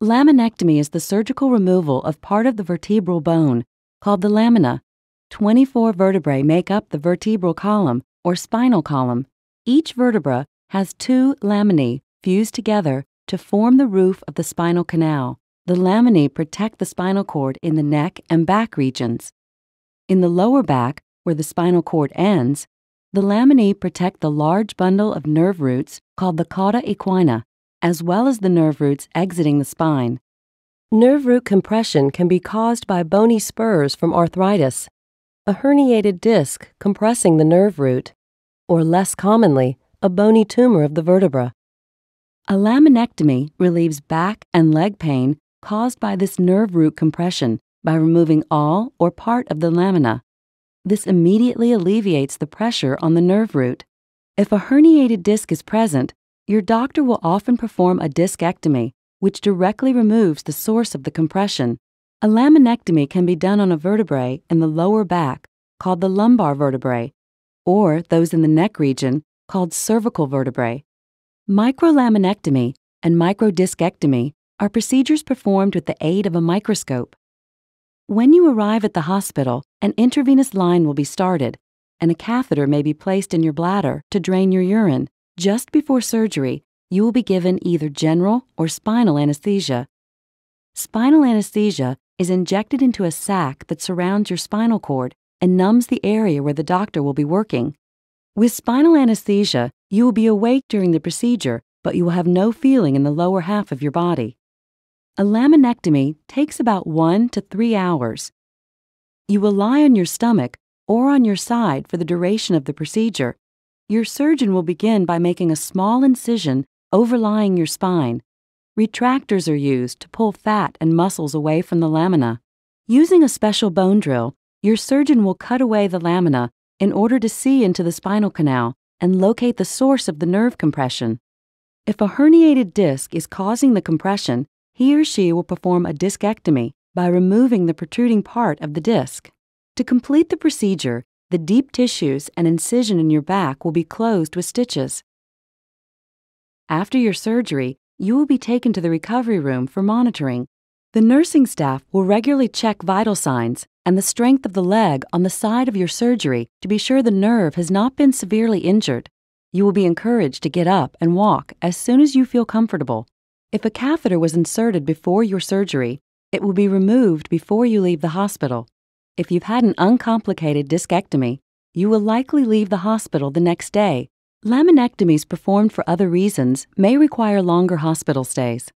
Laminectomy is the surgical removal of part of the vertebral bone, called the lamina. 24 vertebrae make up the vertebral column, or spinal column. Each vertebra has 2 laminae fused together to form the roof of the spinal canal. The laminae protect the spinal cord in the neck and back regions. In the lower back, where the spinal cord ends, the laminae protect the large bundle of nerve roots called the cauda equina, as well as the nerve roots exiting the spine. Nerve root compression can be caused by bony spurs from arthritis, a herniated disc compressing the nerve root, or less commonly, a bony tumor of the vertebra. A laminectomy relieves back and leg pain caused by this nerve root compression by removing all or part of the lamina. This immediately alleviates the pressure on the nerve root. If a herniated disc is present, your doctor will often perform a discectomy, which directly removes the source of the compression. A laminectomy can be done on a vertebrae in the lower back, called the lumbar vertebrae, or those in the neck region, called cervical vertebrae. Microlaminectomy and microdiscectomy are procedures performed with the aid of a microscope. When you arrive at the hospital, an intravenous line will be started, and a catheter may be placed in your bladder to drain your urine. Just before surgery, you will be given either general or spinal anesthesia. Spinal anesthesia is injected into a sac that surrounds your spinal cord and numbs the area where the doctor will be working. With spinal anesthesia, you will be awake during the procedure, but you will have no feeling in the lower half of your body. A laminectomy takes about 1 to 3 hours. You will lie on your stomach or on your side for the duration of the procedure. Your surgeon will begin by making a small incision overlying your spine. Retractors are used to pull fat and muscles away from the lamina. Using a special bone drill, your surgeon will cut away the lamina in order to see into the spinal canal and locate the source of the nerve compression. If a herniated disc is causing the compression, he or she will perform a discectomy by removing the protruding part of the disc. To complete the procedure, the deep tissues and incision in your back will be closed with stitches. After your surgery, you will be taken to the recovery room for monitoring. The nursing staff will regularly check vital signs and the strength of the leg on the side of your surgery to be sure the nerve has not been severely injured. You will be encouraged to get up and walk as soon as you feel comfortable. If a catheter was inserted before your surgery, it will be removed before you leave the hospital. If you've had an uncomplicated discectomy, you will likely leave the hospital the next day. Laminectomies performed for other reasons may require longer hospital stays.